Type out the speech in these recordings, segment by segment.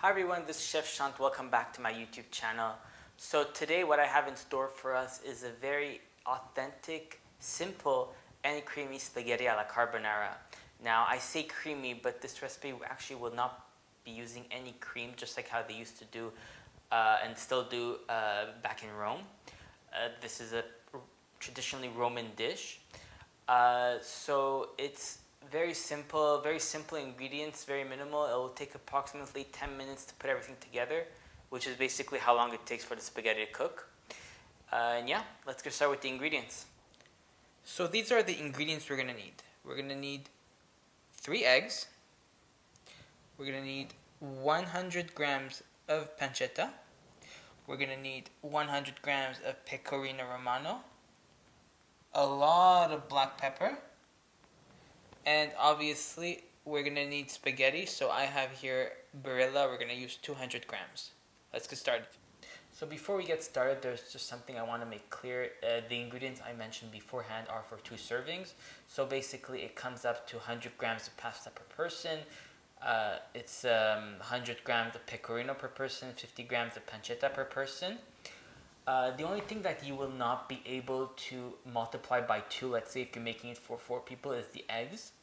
Hi everyone, this is Chef Shant. Welcome back to my YouTube channel. So today what I have in store for us is a very authentic, simple, and creamy spaghetti alla carbonara. Now I say creamy, but this recipe actually will not be using any cream, just like how they used to do and still do back in Rome. This is a traditionally Roman dish. So it's very simple ingredients, very minimal. It will take approximately 10 minutes to put everything together, which is basically how long it takes for the spaghetti to cook. And yeah, let's get started with the ingredients. So these are the ingredients we're going to need. We're going to need 3 eggs. We're going to need 100 grams of pancetta. We're going to need 100 grams of pecorino romano. A lot of black pepper. And obviously, we're going to need spaghetti. So I have here Barilla. We're going to use 200 grams. Let's get started. So before we get started, there's just something I want to make clear. The ingredients I mentioned beforehand are for 2 servings. So basically, it comes up to 100 grams of pasta per person. It's 100 grams of pecorino per person, 50 grams of pancetta per person. The only thing that you will not be able to multiply by 2, let's say if you're making it for 4 people, is the eggs.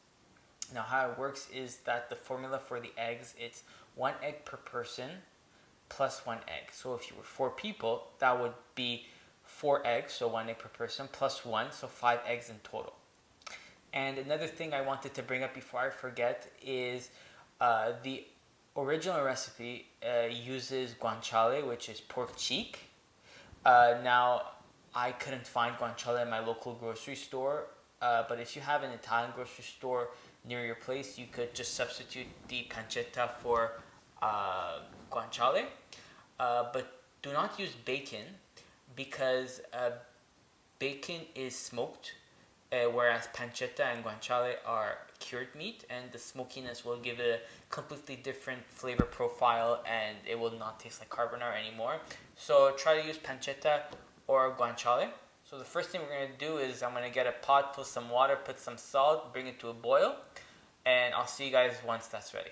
Now how it works is that the formula for the eggs, it's 1 egg per person plus 1 egg. So if you were 4 people, that would be 4 eggs, so 1 egg per person, plus 1, so 5 eggs in total. And another thing I wanted to bring up before I forget is the original recipe uses guanciale, which is pork cheek. Now, I couldn't find guanciale in my local grocery store, but if you have an Italian grocery store near your place, you could just substitute the pancetta for guanciale. But do not use bacon because bacon is smoked, whereas pancetta and guanciale are cured meat, and the smokiness will give it a completely different flavor profile and it will not taste like carbonara anymore. So try to use pancetta or guanciale. So the first thing we're going to do is I'm going to get a pot, fill some water, put some salt, bring it to a boil, and I'll see you guys once that's ready.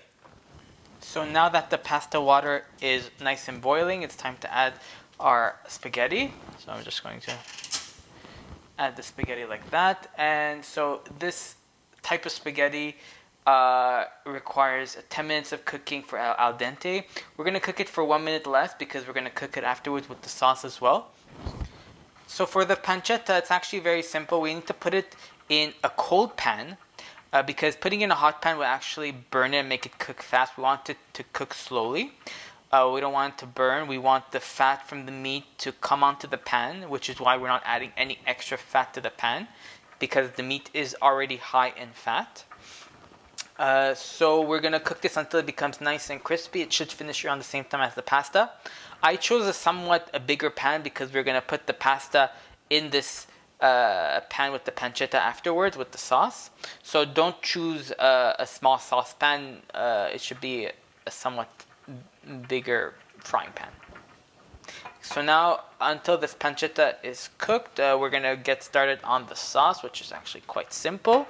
So now that the pasta water is nice and boiling, it's time to add our spaghetti. So I'm just going to add the spaghetti like that. And so this type of spaghetti requires 10 minutes of cooking for al dente. We're going to cook it for 1 minute less because we're going to cook it afterwards with the sauce as well. So for the pancetta, it's actually very simple. We need to put it in a cold pan because putting it in a hot pan will actually burn it and make it cook fast. We want it to cook slowly. We don't want it to burn. We want the fat from the meat to come onto the pan, which is why we're not adding any extra fat to the pan, because the meat is already high in fat. So we're going to cook this until it becomes nice and crispy. It should finish around the same time as the pasta. I chose a bigger pan because we're going to put the pasta in this pan with the pancetta afterwards with the sauce. So don't choose a small saucepan. It should be a somewhat bigger frying pan. So now, until this pancetta is cooked, we're going to get started on the sauce, which is actually quite simple.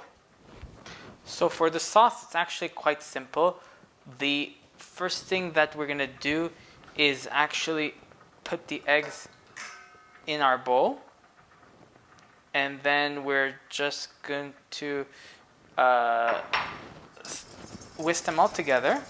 So for the sauce, it's actually quite simple. The first thing that we're going to do is actually put the eggs in our bowl. And then we're just going to whisk them all together.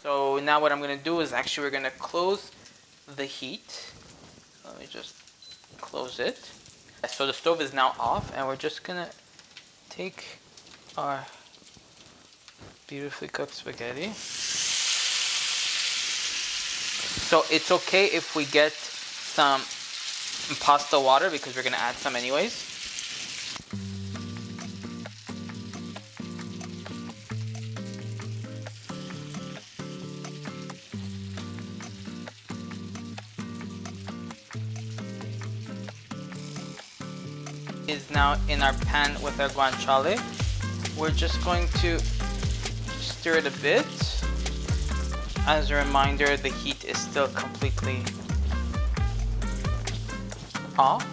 So now what I'm going to do is actually we're going to close the heat. Let me just close it. So the stove is now off and we're just going to take our beautifully cooked spaghetti. So it's okay if we get some pasta water because we're going to add some anyways. is now in our pan with our guanciale. We're just going to stir it a bit. As a reminder, the heat is still completely off.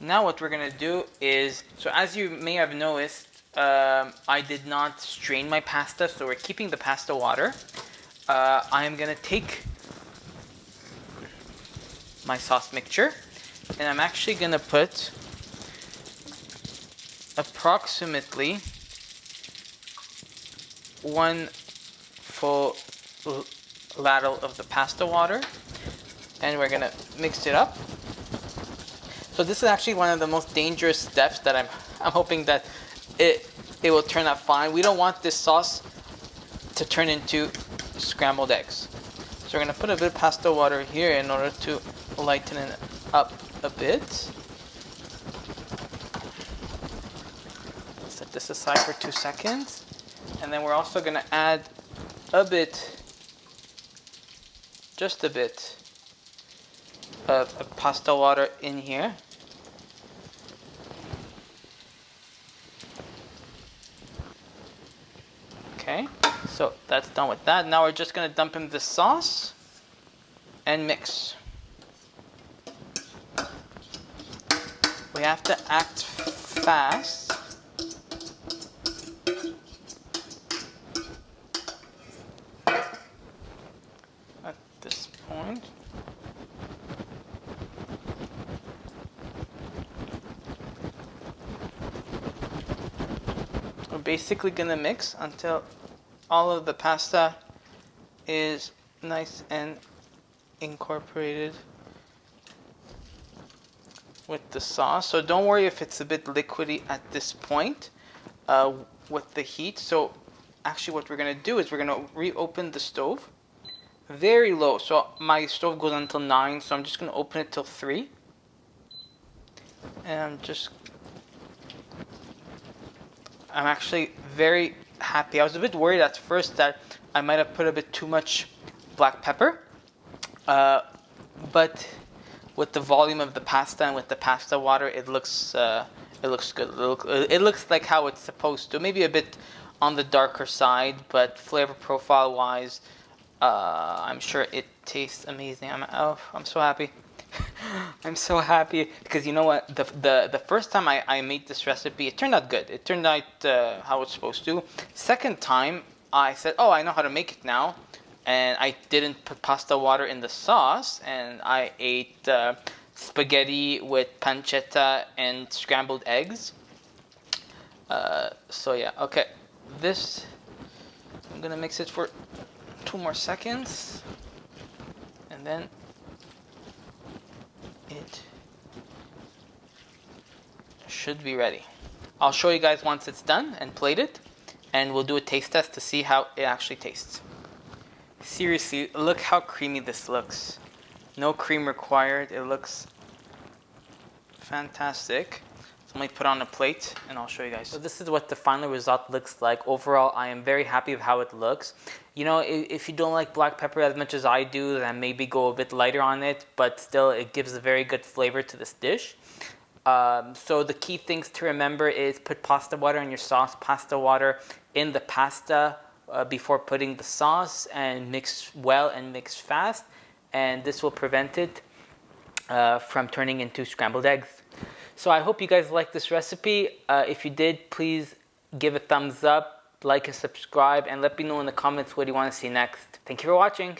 Now what we're gonna do is, so as you may have noticed, I did not strain my pasta, so we're keeping the pasta water. I am gonna take my sauce mixture, and I'm actually gonna put approximately 1 full ladle of the pasta water, and we're gonna mix it up. So this is actually one of the most dangerous steps that I'm hoping that it will turn out fine. We don't want this sauce to turn into scrambled eggs. So we're gonna put a bit of pasta water here in order to lighten it up a bit. Set this aside for 2 seconds. And then we're also gonna add a bit, just a bit of pasta water in here. Okay, so that's done with that. Now we're just gonna dump in the sauce and mix. We have to act fast. At this point. We're basically gonna mix until all of the pasta is nice and incorporated with the sauce. So don't worry if it's a bit liquidy at this point with the heat. So actually what we're gonna do is we're gonna reopen the stove very low. So my stove goes until 9, so I'm just gonna open it till 3. And I'm actually very happy. I was a bit worried at first that I might have put a bit too much black pepper, but with the volume of the pasta and with the pasta water, it looks good. It looks like how it's supposed to. Maybe a bit on the darker side, but flavor profile wise, I'm sure it tastes amazing. I'm so happy. I'm so happy because you know what, the first time I made this recipe, it turned out good. It turned out how it's supposed to. Second time I said, oh, I know how to make it now, and I didn't put pasta water in the sauce, and I ate spaghetti with pancetta and scrambled eggs. So yeah, okay, this I'm gonna mix it for 2 more seconds, and then it should be ready. I'll show you guys once it's done and plated, and we'll do a taste test to see how it actually tastes. Seriously, look how creamy this looks. No cream required. It looks fantastic. So let me put on a plate and I'll show you guys. So this is what the final result looks like. Overall, I am very happy with how it looks. You know, if you don't like black pepper as much as I do, then maybe go a bit lighter on it, but still it gives a very good flavor to this dish. So the key things to remember is put pasta water in your sauce, pasta water in the pasta before putting the sauce, and mix well and mix fast, and this will prevent it from turning into scrambled eggs. So I hope you guys liked this recipe. If you did, please give a thumbs up, like and subscribe, and let me know in the comments what you want to see next. Thank you for watching.